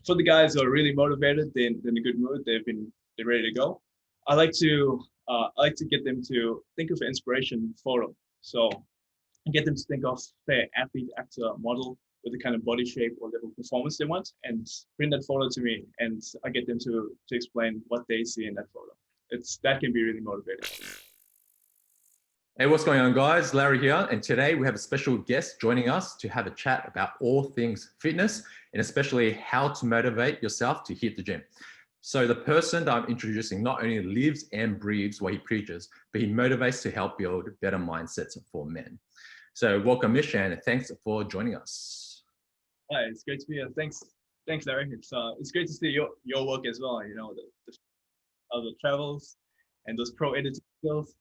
For the guys who are really motivated, they're in a good mood, they're ready to go. I like to get them to think of an inspiration photo. So get them to think of their athlete, actor, model with the kind of body shape or level of performance they want, and bring that photo to me, and I get them to explain what they see in that photo. That can be really motivating. Hey, what's going on, guys? Larry here, and today we have a special guest joining us to have a chat about all things fitness, and especially how to motivate yourself to hit the gym. So the person that I'm introducing not only lives and breathes what he preaches, but he motivates to help build better mindsets for men. So welcome, Misch, and thanks for joining us. Hi, it's great to be here. Thanks, Larry. It's great to see your work as well. You know, the travels and those pro editing skills.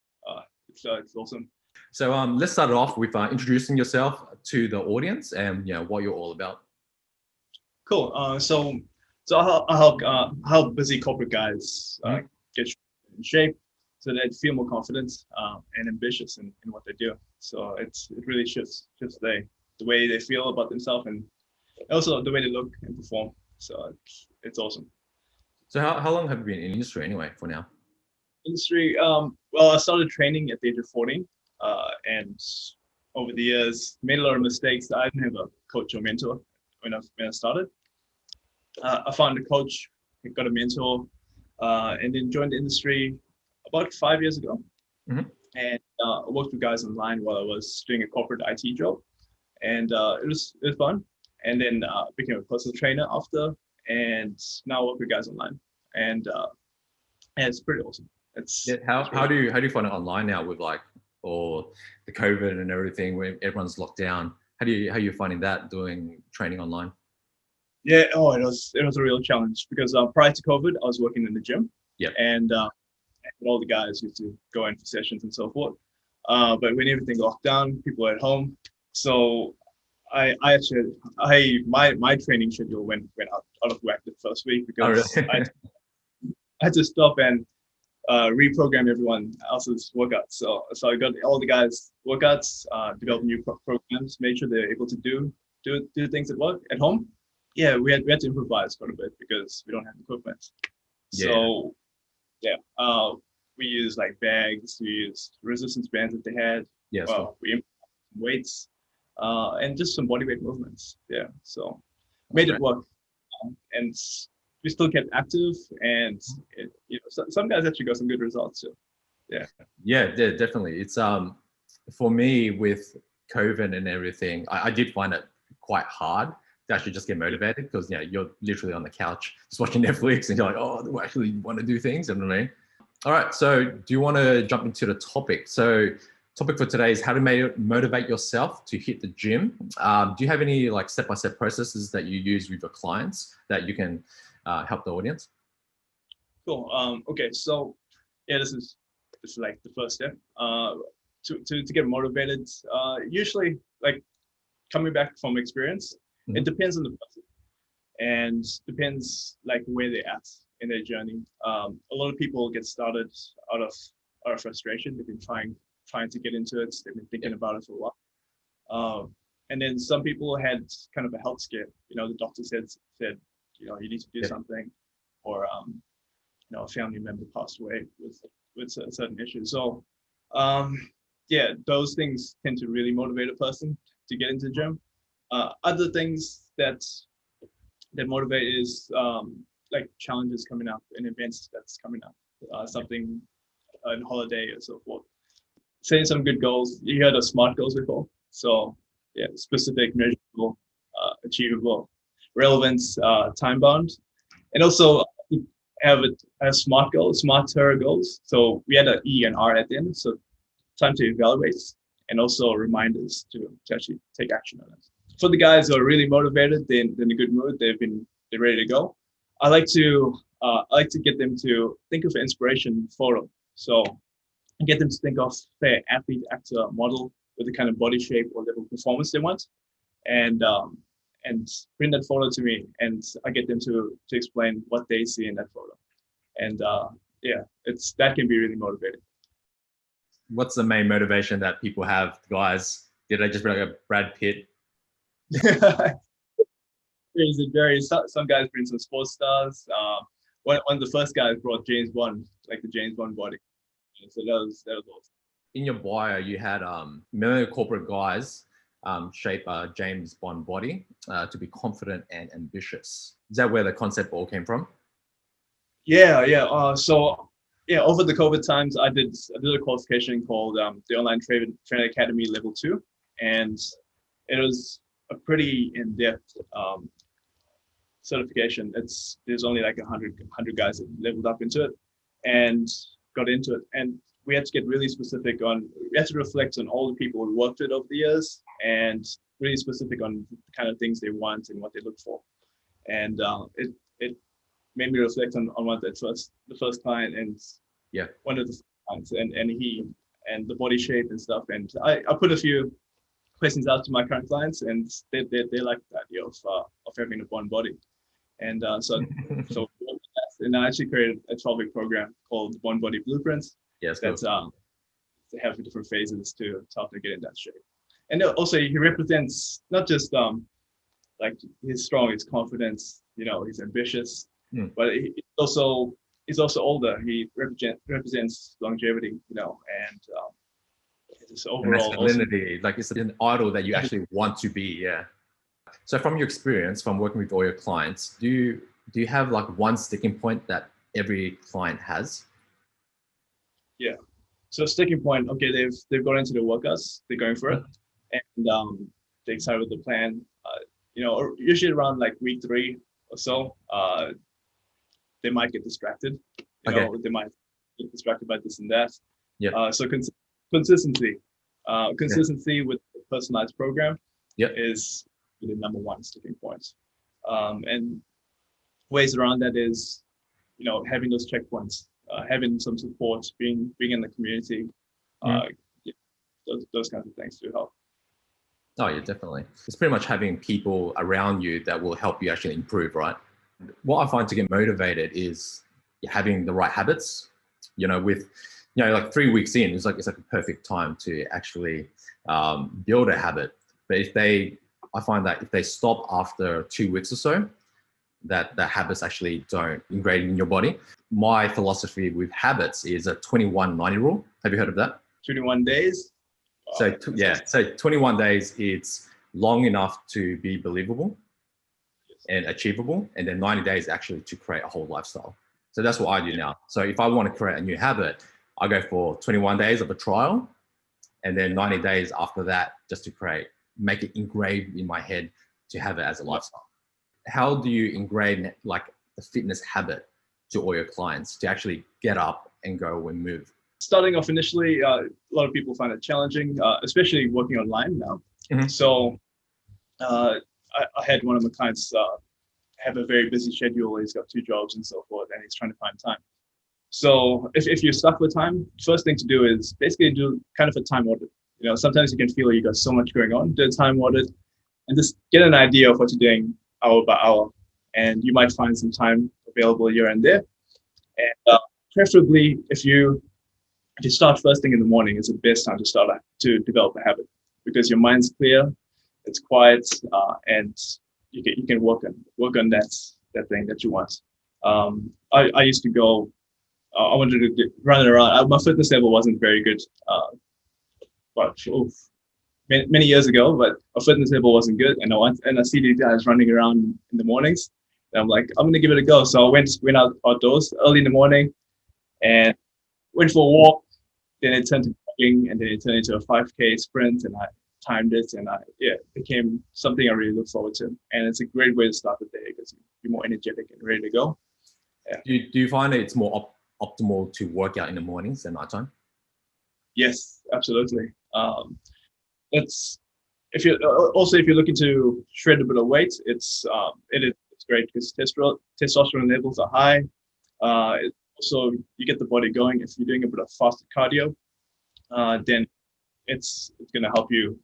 It's awesome. So let's start off with introducing yourself to the audience and what you're all about. Cool. So I help busy corporate guys get in shape so they feel more confident and ambitious in what they do. So it really shifts the way they feel about themselves and also the way they look and perform. So it's awesome. So how long have you been in the industry anyway for now? Industry, well, I started training at the age of 14, and over the years made a lot of mistakes. I didn't have a coach or mentor when I started. I found a coach, got a mentor, and then joined the industry about 5 years ago. Mm-hmm. And I worked with guys online while I was doing a corporate IT job, and it was fun. And then became a personal trainer after, and now I work with guys online, and it's pretty awesome. How do you find it online now with all the COVID and everything where everyone's locked down? How are you finding that doing training online? Yeah, it was a real challenge because prior to COVID, I was working in the gym. Yeah. And all the guys used to go in for sessions and so forth. But when everything locked down, people were at home. So my training schedule went out of whack the first week because I had to stop and reprogram everyone else's workouts. So I got all the guys' workouts, developed new programs, made sure they're able to do things at work at home. Yeah, we had to improvise quite a bit because we don't have equipment. Yeah. So we used like bags, we used resistance bands that they had. Yeah. We implemented weights and just some bodyweight movements. Yeah, so made it work, and we still kept active, and some guys actually got some good results too. Yeah, definitely. It's for me with COVID and everything, I did find it quite hard to actually just get motivated because you're literally on the couch just watching Netflix and you're like, oh, do I actually want to do things? You know what I mean? All right, so do you want to jump into the topic? So topic for today is how to motivate yourself to hit the gym. Do you have any step-by-step processes that you use with your clients that you can help the audience? Cool. Okay, so this is like the first step to get motivated. Usually, like coming back from experience, it depends on the person and depends like where they're at in their journey. A lot of people get started out of frustration. They've been trying to get into it. They've been thinking about it for a while. And then some people had kind of a health scare. The doctor said you need to do something, or a family member passed away with certain issues. So those things tend to really motivate a person to get into the gym. Other things that motivate is like challenges coming up and events that's coming up, something on holiday or so forth. Setting some good goals. You heard of SMART goals before? So specific, measurable, achievable, relevant, time bound, and also have SMART goals, smarter goals. So we had an E and R at the end. So time to evaluate and also reminders to actually take action on it. For the guys who are really motivated, they're in a good mood, they're ready to go. I like to get them to think of an inspiration photo. So get them to think of their athlete, actor, model with the kind of body shape or level of performance they want, and bring that photo to me, and I get them to explain what they see in that photo, and that can be really motivating. What's the main motivation that people have, guys? Did I just bring like a Brad Pitt? It varies. Some guys bring some sports stars. One of the first guys brought James Bond, like the James Bond body. So that was awesome. In your bio, you had millennial corporate guys shape James Bond body to be confident and ambitious. Is that where the concept all came from? Yeah. Over the COVID times, I did a qualification called the Online Training Academy Level 2, and it was a pretty in-depth certification. There's only like 100 guys that leveled up into it and got into it, and we had to get really specific we had to reflect on all the people we worked with over the years and really specific on the kind of things they want and what they look for. And it made me reflect on one of the first client and one of the clients and the body shape and stuff. And I put a few questions out to my current clients, and they like the idea of having a Bond body. And so and I actually created a 12-week program called Bond Body Blueprints. Yes, that's they have different phases to help them get in that shape. And also he represents not just like he's strong, his confidence, he's ambitious, but he's also older. He represents longevity, and it's overall masculinity. Like it's an idol that you actually want to be. Yeah. So from your experience, from working with all your clients, do you have like one sticking point that every client has? Yeah. So sticking point, okay, they've got into the workouts, they're going for it, and they're excited with the plan. Usually around like week 3 or so, they might get distracted. They might get distracted by this and that. Yeah. So consistency with the personalized program is the number one sticking point. And ways around that is, having those checkpoints, having some support, being in the community, those kinds of things do help. Oh yeah, definitely. It's pretty much having people around you that will help you actually improve, right? What I find to get motivated is having the right habits. Like 3 weeks in, it's like a perfect time to actually build a habit. But I find that if they stop after 2 weeks or so, that the habits actually don't ingrain in your body. My philosophy with habits is a 21-90 rule. Have you heard of that? 21 days. So 21 days, it's long enough to be believable and achievable. And then 90 days actually to create a whole lifestyle. So that's what I do now. So if I want to create a new habit, I go for 21 days of a trial, and then 90 days after that, just to make it engraved in my head to have it as a lifestyle. How do you engrave like the fitness habit to all your clients to actually get up and go and move? Starting off initially, a lot of people find it challenging, especially working online now. Mm-hmm. So I had one of my clients have a very busy schedule. He's got 2 jobs and so forth, and he's trying to find time. So if you're stuck with time, first thing to do is basically do kind of a time audit. Sometimes you can feel you got so much going on. Do a time audit and just get an idea of what you're doing hour by hour, and you might find some time available here and there. And preferably, if you start first thing in the morning, it's the best time to develop a habit, because your mind's clear, it's quiet, and you can work on that thing that you want. I used to go. I wanted to run around. My fitness level wasn't very good, many years ago. But my fitness level wasn't good, and I see these guys running around in the mornings, and I'm like, I'm gonna give it a go. So I went outdoors early in the morning, and went for a walk. Then it turned to jogging, and then it turned into a 5K sprint, and I timed it, and it became something I really look forward to. And it's a great way to start the day because you're more energetic and ready to go. Yeah. Do you find it's more optimal to work out in the mornings than nighttime? Yes, absolutely. If you're looking to shred a bit of weight, it's great because testosterone levels are high. Also, you get the body going. If you're doing a bit of fasted cardio, then it's going to help you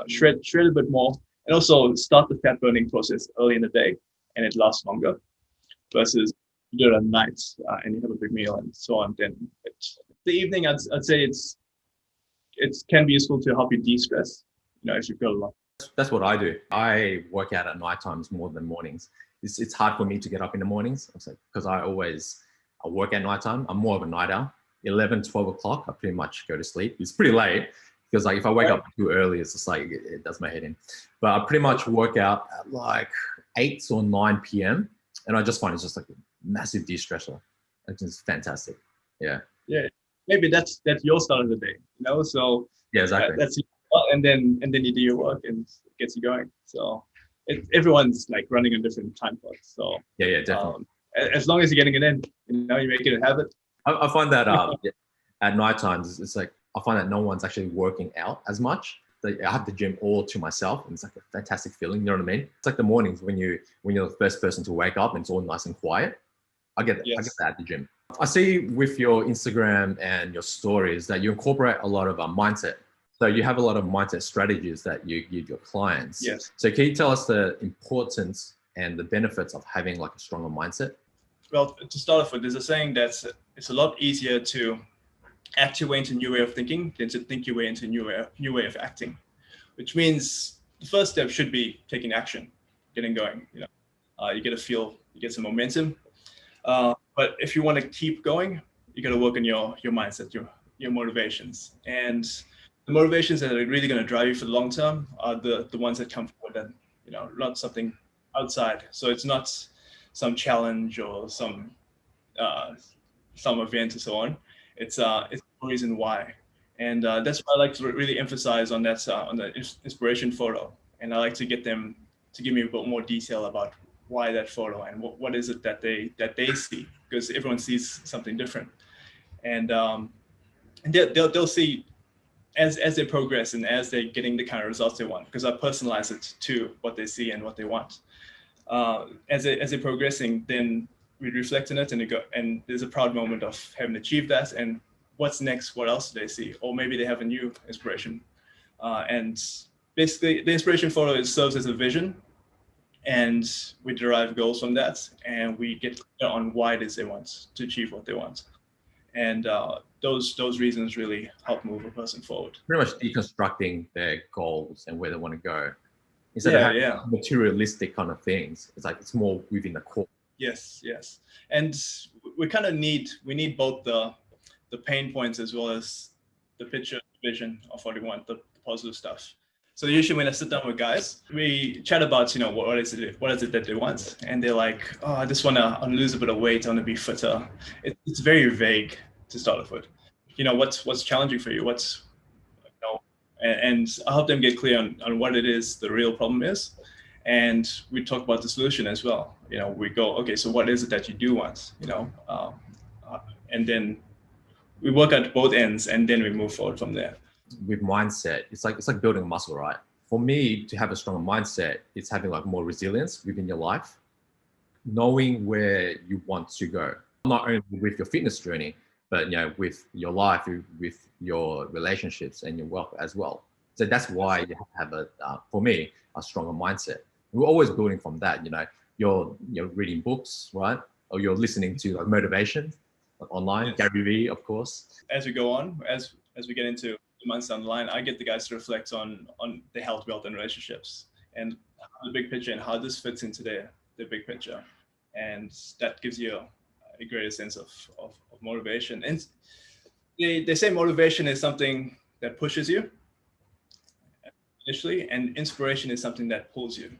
shred a bit more, and also start the fat burning process early in the day, and it lasts longer. Versus you do it at night and you have a big meal and so on. Then the evening, I'd say it can be useful to help you de-stress. If you've got a lot. That's what I do. I work out at night times more than mornings. It's hard for me to get up in the mornings because I work at night time. I'm more of a night owl. 11, 12 o'clock, I pretty much go to sleep. It's pretty late because like if I wake up too early, it's just like it does my head in. But I pretty much work out at like 8 or 9 p.m. and I just find it's just like a massive de-stressor. It's just fantastic. Yeah. Yeah. Maybe that's your start of the day, you know. So yeah, exactly. That's and then you do your work and it gets you going. So everyone's like running on different time clocks. So yeah, definitely. As long as you're getting it in, you know, you make it a habit. I find that at night times, it's like I find that no one's actually working out as much. I have the gym all to myself, and it's like a fantastic feeling. You know what I mean? It's like the mornings when you're the first person to wake up and it's all nice and quiet. I get that at the gym. I see with your Instagram and your stories that you incorporate a lot of mindset. So you have a lot of mindset strategies that you give your clients. Yes. So can you tell us the importance and the benefits of having like a stronger mindset? Well, to start off with, there's a saying that it's a lot easier to act your way into a new way of thinking than to think your way into a new way of acting, which means the first step should be taking action, getting going. You know, you get a feel, you get some momentum. But if you want to keep going, you got to work on your mindset, your motivations, and the motivations that are really going to drive you for the long term are the ones that come forward, and you know, not something outside. So it's not some challenge or some event and so on. It's the reason why, and that's why I like to really emphasize on that on the inspiration photo, and I like to get them to give me a bit more detail about why that photo and what is it that they see, because everyone sees something different, and they'll see as they progress and as they're getting the kind of results they want, because I personalize it to what they see and what they want. As they're progressing, then we reflect on it and there's a proud moment of having achieved that, and what's next, what else do they see, or maybe they have a new inspiration, and basically the inspiration photo serves as a vision, and we derive goals from that, and we get clear on why it is they want to achieve what they want, and those reasons really help move a person forward. Pretty much deconstructing their goals and where they want to go instead of having materialistic kind of things. It's like it's more within the core. Yes, and we kind of need both the pain points as well as the picture vision of what we want, the positive stuff. So usually when I sit down with guys, we chat about, you know, what is it that they want, and they're like, oh, I just want to lose a bit of weight, I want to be fitter. It's very vague to start off with. You know, what's challenging for you, what's, you know, and I help them get clear on what it is the real problem is, and we talk about the solution as well. You know, we go, okay, so what is it that you do want, you know, and then we work at both ends, and then we move forward from there. With mindset, it's like building a muscle, right? For me to have a stronger mindset, it's having like more resilience within your life, knowing where you want to go, not only with your fitness journey, but you know, with your life, with your relationships and your work as well. So that's why you have to have for me, a stronger mindset. We're always building from that. You know, you're reading books, right? Or you're listening to like motivation like online, yes. Gary Vee, of course. As we go on, as we get into the months down the line, I get the guys to reflect on the health, wealth, and relationships, and the big picture, and how this fits into the big picture, and that gives you a greater sense of motivation. And they say motivation is something that pushes you initially, and inspiration is something that pulls you.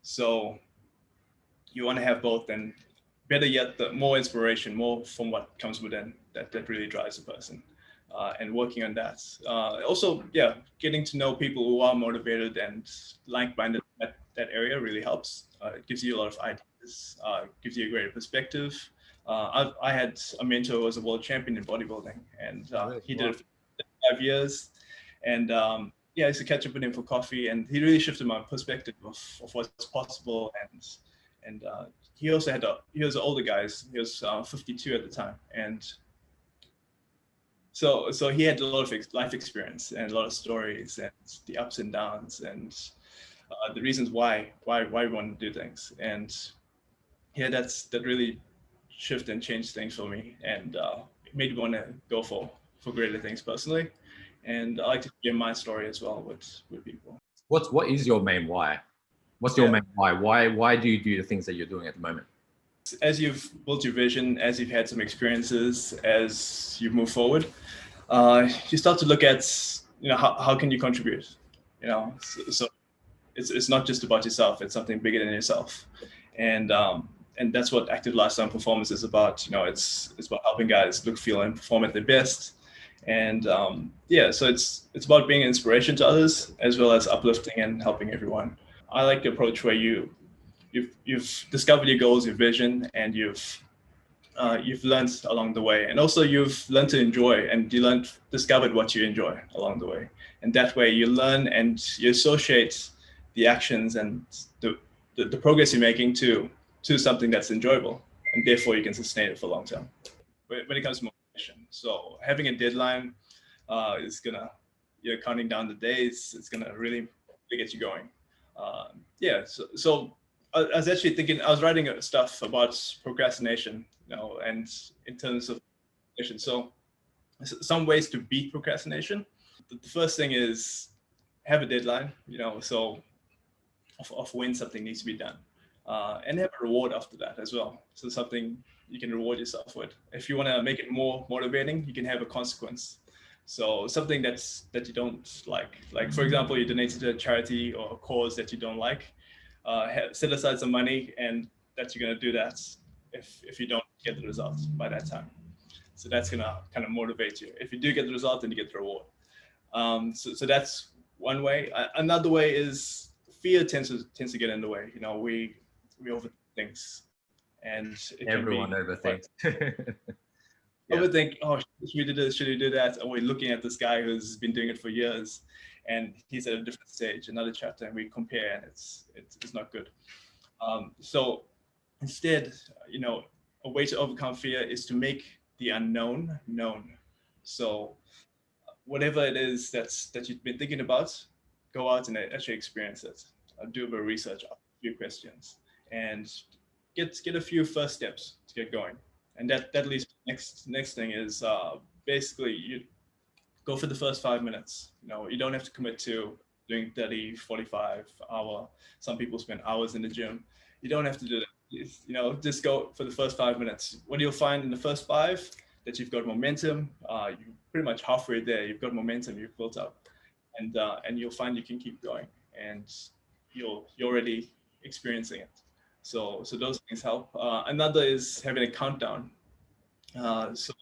So you want to have both, and better yet, the more inspiration, more from what comes within, that really drives a person. And working on that. Also, yeah, getting to know people who are motivated and like-minded in that area really helps. It gives you a lot of ideas, gives you a greater perspective. I had a mentor who was a world champion in bodybuilding, and he did it for 5 years. And yeah, I used to catch up with him for coffee, and he really shifted my perspective of what's possible. And he also he was an older guy. He was 52 at the time, and so he had a lot of life experience and a lot of stories and the ups and downs and the reasons why we want to do things. And yeah, that really shifted and changed things for me, and it made me want to go for greater things personally. And I like to share my story as well with people. What is your main why? What's your main why? Why do you do the things that you're doing at the moment? As you've built your vision, as you've had some experiences, as you move forward, you start to look at, how can you contribute? So it's not just about yourself. It's something bigger than yourself, and that's what active lifestyle performance is about. It's about helping guys look, feel, and perform at their best. And so it's about being an inspiration to others as well as uplifting and helping everyone. I like the approach where you've discovered your goals, your vision, and you've learned along the way, and also you've learned to enjoy, and discovered what you enjoy along the way, and that way you learn and you associate the actions and the progress you're making to something that's enjoyable, and therefore you can sustain it for long term. When it comes to motivation, so having a deadline is gonna, you're counting down the days. It's gonna really get you going. So I was actually thinking, I was writing stuff about procrastination, and in terms of procrastination. So some ways to beat procrastination. The first thing is have a deadline, so of when something needs to be done, and have a reward after that as well. So something you can reward yourself with. If you want to make it more motivating, you can have a consequence. So something that you don't like for example, you donate to a charity or a cause that you don't like, set aside some money, and that you're going to do that if you don't get the result by that time. So that's going to kind of motivate you. If you do get the result, then you get the reward. So that's one way. Another way is fear tends to get in the way. We overthink things, and Everyone overthinks. Overthink. Oh, should we do this? Should we do that? And we're looking at this guy who's been doing it for years, and he's at a different stage, another chapter, and we compare, and it's not good. So instead, a way to overcome fear is to make the unknown known. So whatever it is that you've been thinking about, go out and actually experience it. Do a bit of research, ask a few questions, and get a few first steps to get going. And that leads to the next thing is basically you go for the first 5 minutes. You don't have to commit to doing 30, 45 hour. Some people spend hours in the gym. You don't have to do that. Just go for the first 5 minutes. What you'll find in the first 5, that you've got momentum. You're pretty much halfway there. You've got momentum. You've built up, and you'll find you can keep going, and you're already experiencing it. So those things help. Another is having a countdown. So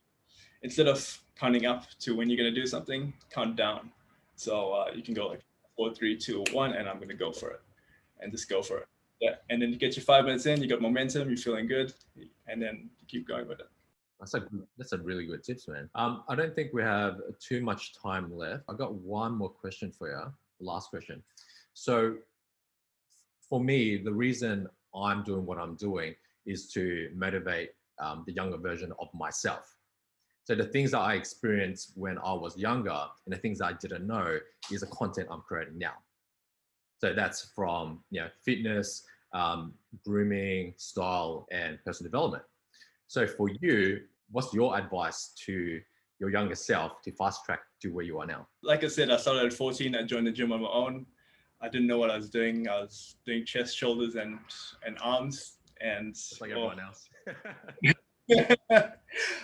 instead of counting up to when you're going to do something, count down. So you can go like 4, 3, 2, 1, and I'm going to go for it, and just go for it. Yeah, and then you get your 5 minutes in, you got momentum, you're feeling good, and then you keep going with it. That's a really good tips, man. I don't think we have too much time left. I got one more question for you. Last question. So for me, the reason I'm doing what I'm doing is to motivate the younger version of myself. So the things that I experienced when I was younger and the things that I didn't know is the content I'm creating now. So that's from fitness, grooming, style, and personal development. So for you, what's your advice to your younger self to fast track to where you are now? Like I said, I started at 14. I joined the gym on my own. I didn't know what I was doing. I was doing chest, shoulders, and arms, and just like everyone else.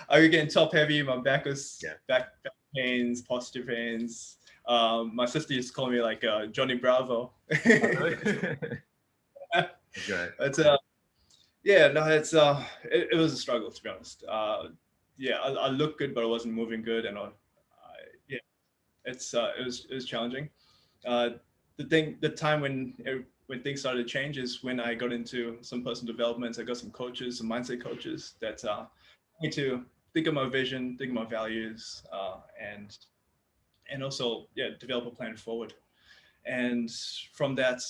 I was getting top heavy. My back was back pains, posture pains. My sister used to call me like Johnny Bravo. Okay. But it was a struggle, to be honest. I looked good, but I wasn't moving good, and it was challenging. The time when things started to change is when I got into some personal development. I got some coaches, some mindset coaches that me to think of my vision, think of my values, and also develop a plan forward. And from that,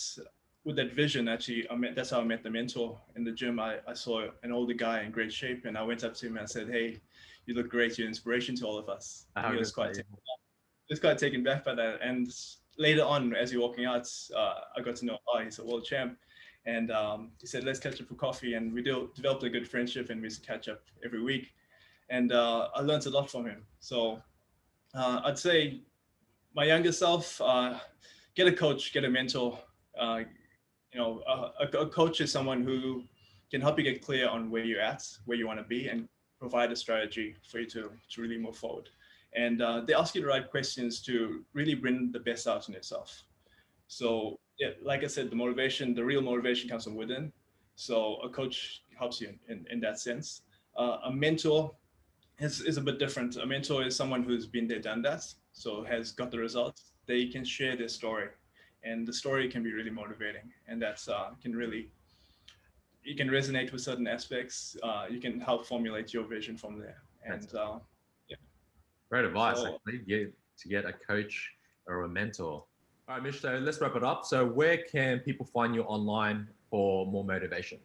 with that vision, actually, that's how I met the mentor in the gym. I saw an older guy in great shape, and I went up to him and I said, "Hey, you look great. You're an inspiration to all of us." He was quite taken back by that. And later on, as you're walking out, I got to know, he's a world champ. And he said, "Let's catch up for coffee." And we developed a good friendship, and we used to catch up every week. And I learned a lot from him. So I'd say my younger self, get a coach, get a mentor. A coach is someone who can help you get clear on where you're at, where you want to be, and provide a strategy for you to really move forward. And they ask you the right questions to really bring the best out in yourself. So yeah, like I said, the real motivation comes from within. So a coach helps you in that sense. A mentor is a bit different. A mentor is someone who's been there, done that, so has got the results. They can share their story, and the story can be really motivating, and that's can really, you can resonate with certain aspects. You can help formulate your vision from there, and yeah. Great advice, So actually, to get a coach or a mentor. All right, Mish, so let's wrap it up. So where can people find you online for more motivation?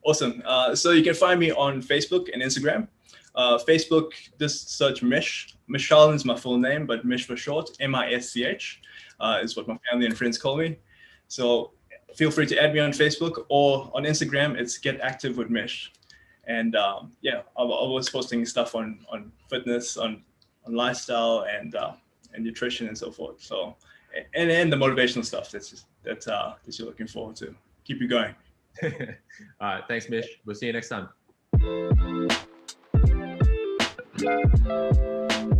awesome. So you can find me on Facebook and Instagram. Facebook, just search Misch. Michelle is my full name, but Misch for short, Misch, is what my family and friends call me. So feel free to add me on Facebook, or on Instagram, it's Get Active with Misch. And yeah, I'm always posting stuff on fitness, on lifestyle, and nutrition and so forth. So and the motivational stuff that you're looking forward to. Keep you going. All right, thanks, Mish. We'll see you next time.